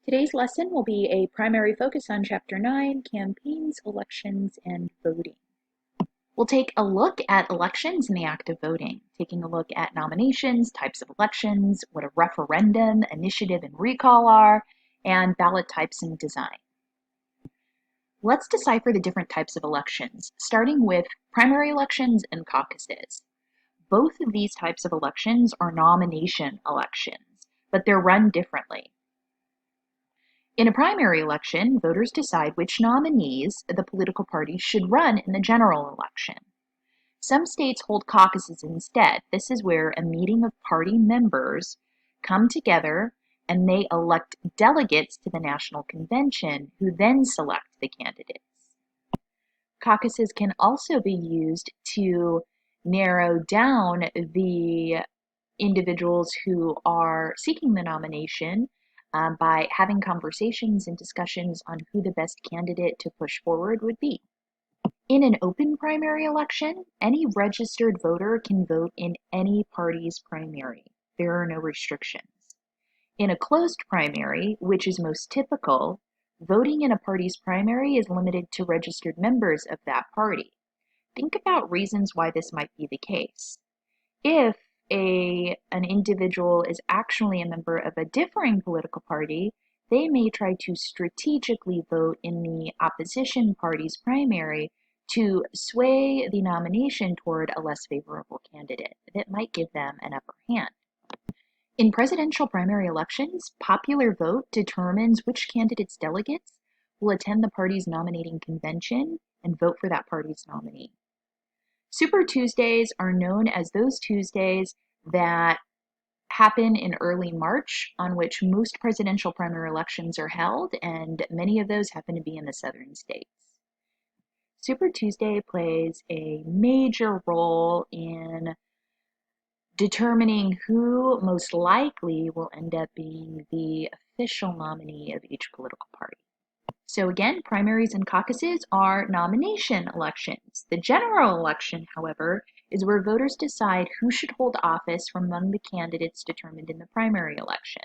Today's lesson will be a primary focus on Chapter 9, Campaigns, Elections, and Voting. We'll take a look at elections and the act of voting, taking a look at nominations, types of elections, what a referendum, initiative, and recall are, and ballot types and design. Let's decipher the different types of elections, starting with primary elections and caucuses. Both of these types of elections are nomination elections, but they're run differently. In a primary election, voters decide which nominees the political party should run in the general election. Some states hold caucuses instead. This is where a meeting of party members come together and they elect delegates to the national convention who then select the candidates. Caucuses can also be used to narrow down the individuals who are seeking the nomination by having conversations and discussions on who the best candidate to push forward would be. In an open primary election, any registered voter can vote in any party's primary. There are no restrictions. In a closed primary, which is most typical, voting in a party's primary is limited to registered members of that party. Think about reasons why this might be the case. If an individual is actually a member of a differing political party, they may try to strategically vote in the opposition party's primary to sway the nomination toward a less favorable candidate that might give them an upper hand. In presidential primary elections, popular vote determines which candidate's delegates will attend the party's nominating convention and vote for that party's nominee. Super Tuesdays are known as those Tuesdays that happen in early March, on which most presidential primary elections are held, and many of those happen to be in the southern states. Super Tuesday plays a major role in determining who most likely will end up being the official nominee of each political party. So again, primaries and caucuses are nomination elections. The general election, however, is where voters decide who should hold office from among the candidates determined in the primary election.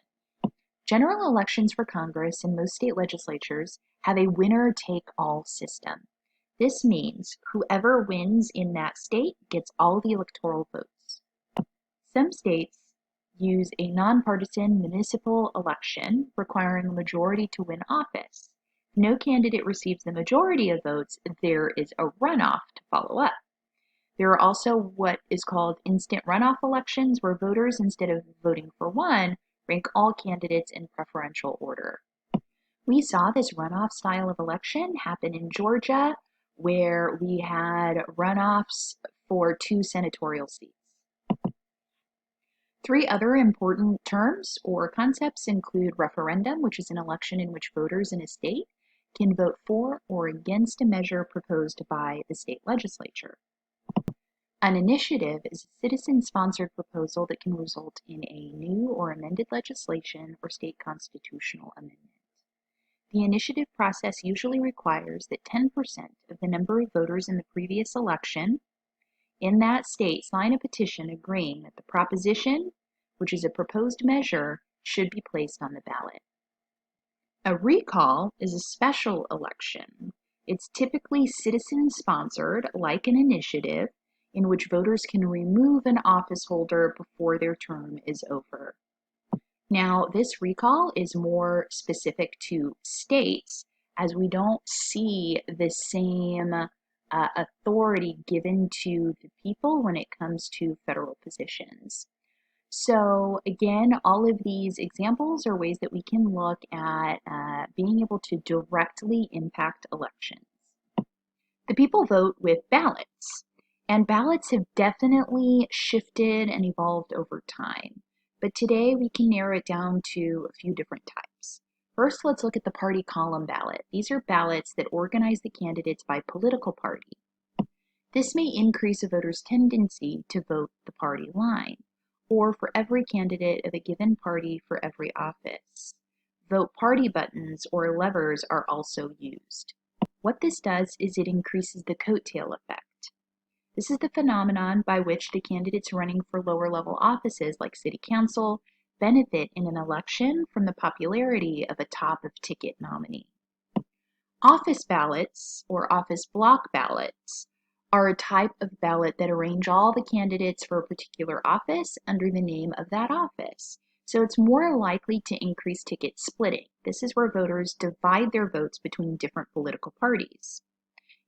General elections for Congress and most state legislatures have a winner-take-all system. This means whoever wins in that state gets all the electoral votes. Some states use a nonpartisan municipal election requiring a majority to win office. If no candidate receives the majority of votes, there is a runoff to follow up. There are also what is called instant runoff elections, where voters, instead of voting for one, rank all candidates in preferential order. We saw this runoff style of election happen in Georgia, where we had runoffs for 2 senatorial seats. 3 other important terms or concepts include referendum, which is an election in which voters in a state can vote for or against a measure proposed by the state legislature. An initiative is a citizen-sponsored proposal that can result in a new or amended legislation or state constitutional amendment. The initiative process usually requires that 10% of the number of voters in the previous election in that state sign a petition agreeing that the proposition, which is a proposed measure, should be placed on the ballot. A recall is a special election. It's typically citizen-sponsored, like an initiative, in which voters can remove an office holder before their term is over. Now, this recall is more specific to states, as we don't see the same authority given to the people when it comes to federal positions. So again, all of these examples are ways that we can look at being able to directly impact elections. The people vote with ballots, and ballots have definitely shifted and evolved over time. But today we can narrow it down to a few different types. First, let's look at the party column ballot. These are ballots that organize the candidates by political party. This may increase a voter's tendency to vote the party line, or for every candidate of a given party for every office. Vote party buttons or levers are also used. What this does is it increases the coattail effect. This is the phenomenon by which the candidates running for lower level offices like city council, benefit in an election from the popularity of a top-of-ticket nominee. Office ballots, or office block ballots, are a type of ballot that arrange all the candidates for a particular office under the name of that office. So it's more likely to increase ticket splitting. This is where voters divide their votes between different political parties.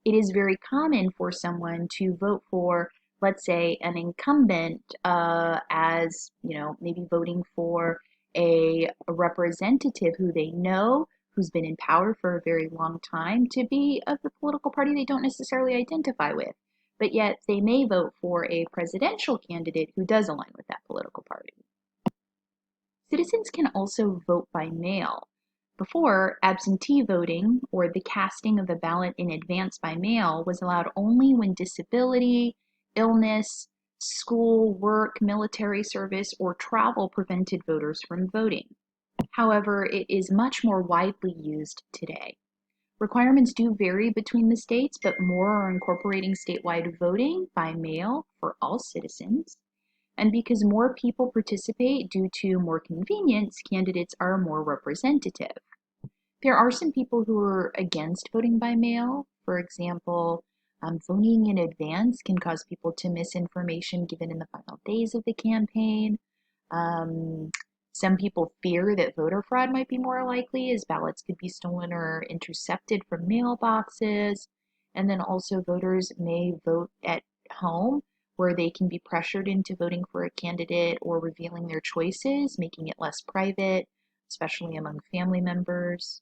It is very common for someone to vote for, let's say, an incumbent as, maybe voting for a representative who they know, who's been in power for a very long time, to be of the political party they don't necessarily identify with. But yet they may vote for a presidential candidate who does align with that political party. Citizens can also vote by mail. Before, absentee voting, or the casting of a ballot in advance by mail, was allowed only when disability, illness, school, work, military service, or travel prevented voters from voting. However, it is much more widely used today. Requirements do vary between the states, but more are incorporating statewide voting by mail for all citizens. And because more people participate due to more convenience, candidates are more representative. There are some people who are against voting by mail. For example, voting in advance can cause people to miss information given in the final days of the campaign. Some people fear that voter fraud might be more likely as ballots could be stolen or intercepted from mailboxes. And then also voters may vote at home where they can be pressured into voting for a candidate or revealing their choices, making it less private, especially among family members.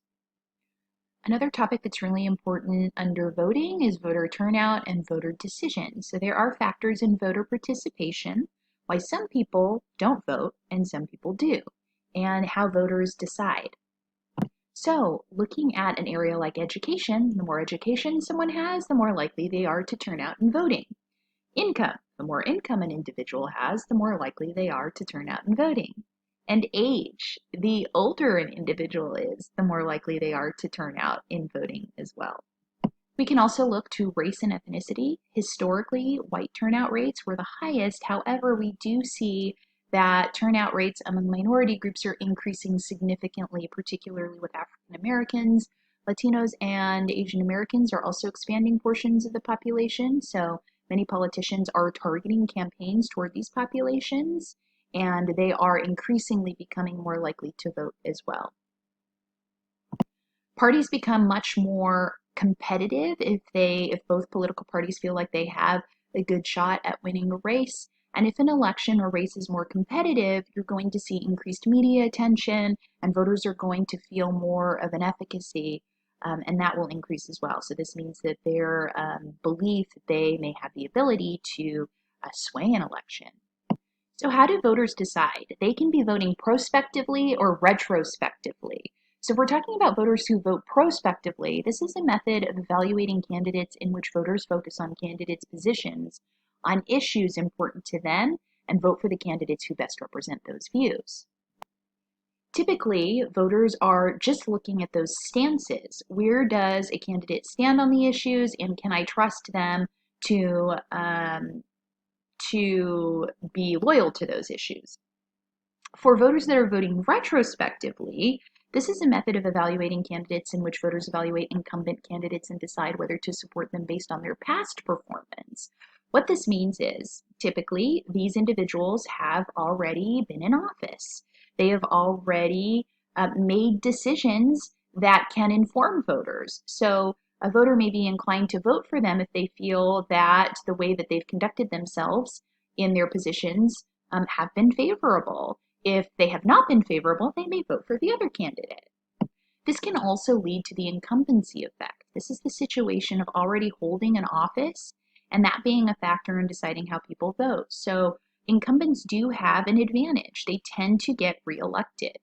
Another topic that's really important under voting is voter turnout and voter decision. So there are factors in voter participation, why some people don't vote and some people do, and how voters decide. So looking at an area like education, the more education someone has, the more likely they are to turn out in voting. Income, the more income an individual has, the more likely they are to turn out in voting. And age, the older an individual is, the more likely they are to turn out in voting as well. We can also look to race and ethnicity. Historically, white turnout rates were the highest. However, we do see that turnout rates among minority groups are increasing significantly, particularly with African Americans. Latinos and Asian Americans are also expanding portions of the population. So many politicians are targeting campaigns toward these populations, and they are increasingly becoming more likely to vote as well. Parties become much more competitive if both political parties feel like they have a good shot at winning a race. And if an election or race is more competitive, you're going to see increased media attention, and voters are going to feel more of an efficacy, and that will increase as well. So this means that their belief that they may have the ability to sway an election. So how do voters decide? They can be voting prospectively or retrospectively. So if we're talking about voters who vote prospectively, this is a method of evaluating candidates in which voters focus on candidates' positions on issues important to them and vote for the candidates who best represent those views. Typically, voters are just looking at those stances. Where does a candidate stand on the issues, and can I trust them to be loyal to those issues? For voters that are voting retrospectively, this is a method of evaluating candidates in which voters evaluate incumbent candidates and decide whether to support them based on their past performance. What this means is, typically, these individuals have already been in office. They have already made decisions that can inform voters. So a voter may be inclined to vote for them if they feel that the way that they've conducted themselves in their positions have been favorable. If they have not been favorable, they may vote for the other candidate. This can also lead to the incumbency effect. This is the situation of already holding an office and that being a factor in deciding how people vote. So incumbents do have an advantage. They tend to get reelected.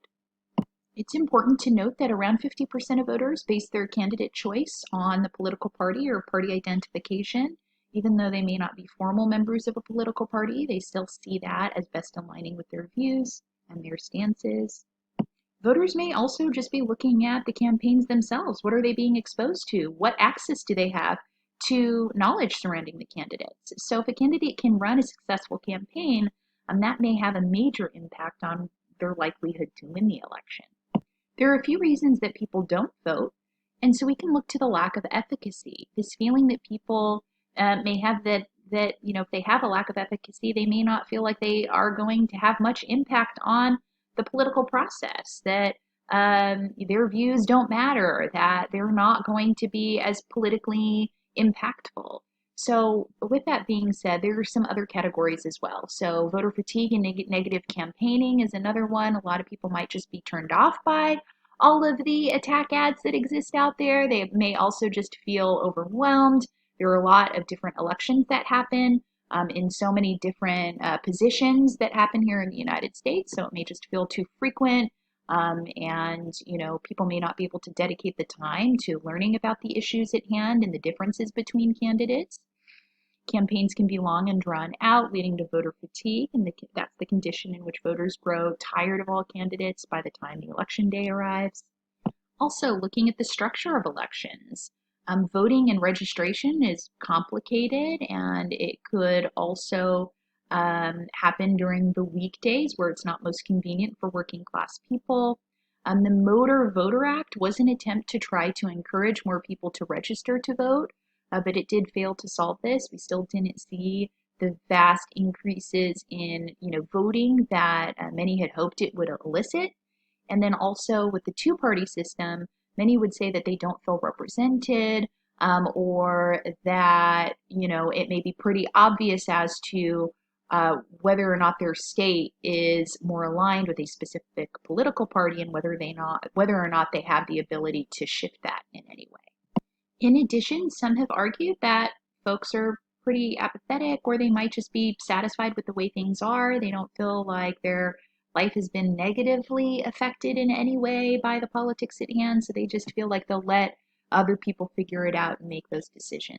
It's important to note that around 50% of voters base their candidate choice on the political party or party identification. Even though they may not be formal members of a political party, they still see that as best aligning with their views and their stances. Voters may also just be looking at the campaigns themselves. What are they being exposed to? What access do they have to knowledge surrounding the candidates? So if a candidate can run a successful campaign, that may have a major impact on their likelihood to win the election. There are a few reasons that people don't vote, and so we can look to the lack of efficacy. This feeling that people may have that if they have a lack of efficacy, they may not feel like they are going to have much impact on the political process, that their views don't matter, that they're not going to be as politically impactful. So with that being said, there are some other categories as well. So voter fatigue and negative campaigning is another one. A lot of people might just be turned off by all of the attack ads that exist out there. They may also just feel overwhelmed. There are a lot of different elections that happen in so many different positions that happen here in the United States. So it may just feel too frequent. And people may not be able to dedicate the time to learning about the issues at hand and the differences between candidates. Campaigns can be long and drawn out, leading to voter fatigue, and that's the condition in which voters grow tired of all candidates by the time the election day arrives. Also, looking at the structure of elections. Voting and registration is complicated, and it could also happen during the weekdays where it's not most convenient for working class people. The Motor Voter Act was an attempt to try to encourage more people to register to vote, but it did fail to solve this. We still didn't see the vast increases in voting that many had hoped it would elicit. And then also with the two-party system, many would say that they don't feel represented, or that it may be pretty obvious as to whether or not their state is more aligned with a specific political party, and whether or not they have the ability to shift that in any way. In addition, some have argued that folks are pretty apathetic, or they might just be satisfied with the way things are. They don't feel like their life has been negatively affected in any way by the politics at hand, so they just feel like they'll let other people figure it out and make those decisions.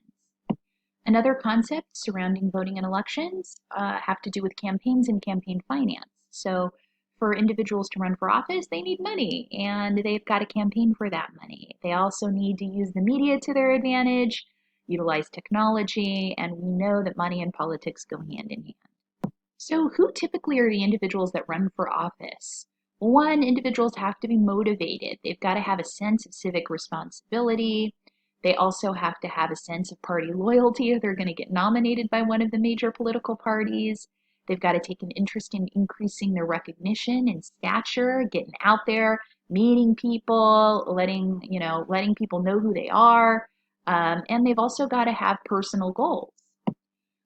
Another concept surrounding voting in elections have to do with campaigns and campaign finance. So for individuals to run for office, they need money, and they've got to campaign for that money. They also need to use the media to their advantage, utilize technology, and we know that money and politics go hand in hand. So who typically are the individuals that run for office? One, individuals have to be motivated. They've got to have a sense of civic responsibility. They also have to have a sense of party loyalty if they're going to get nominated by one of the major political parties. They've got to take an interest in increasing their recognition and stature, getting out there, meeting people, letting people know who they are. And they've also got to have personal goals.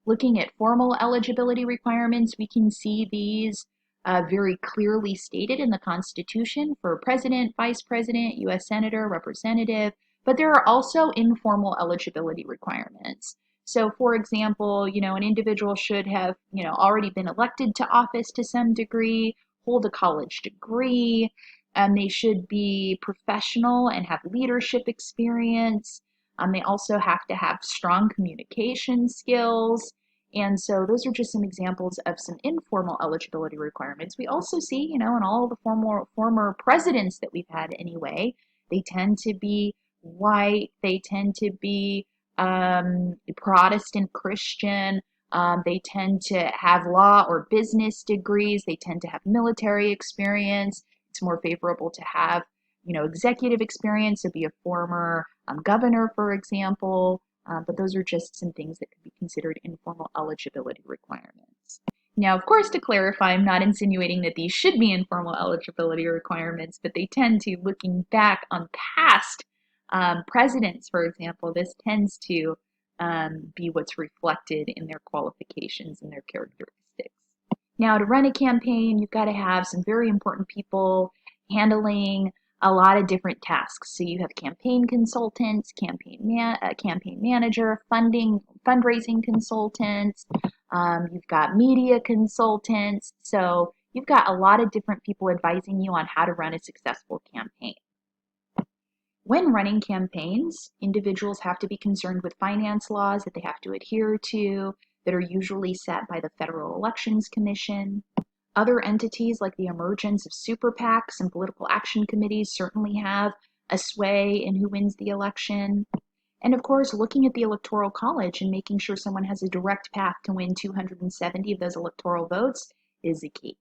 Looking at formal eligibility requirements, we can see these very clearly stated in the Constitution for president, vice president, U.S. senator, representative, but there are also informal eligibility requirements. So for example, an individual should have, already been elected to office to some degree, hold a college degree, and they should be professional and have leadership experience. They also have to have strong communication skills. And so those are just some examples of some informal eligibility requirements. We also see, in all the former presidents that we've had anyway, they tend to be white, they tend to be Protestant Christian, they tend to have law or business degrees, they tend to have military experience. It's more favorable to have, executive experience, to be a former governor, for example. But those are just some things that could be considered informal eligibility requirements. Now, of course, to clarify, I'm not insinuating that these should be informal eligibility requirements, but they tend to, looking back on past presidents, for example, this tends to be what's reflected in their qualifications and their characteristics. Now, to run a campaign, you've got to have some very important people handling a lot of different tasks. So you have campaign consultants, campaign manager, fundraising consultants, you've got media consultants. So you've got a lot of different people advising you on how to run a successful campaign. When running campaigns, individuals have to be concerned with finance laws that they have to adhere to, that are usually set by the Federal Elections Commission. Other entities like the emergence of super PACs and political action committees certainly have a sway in who wins the election. And of course, looking at the Electoral College and making sure someone has a direct path to win 270 of those electoral votes is the key.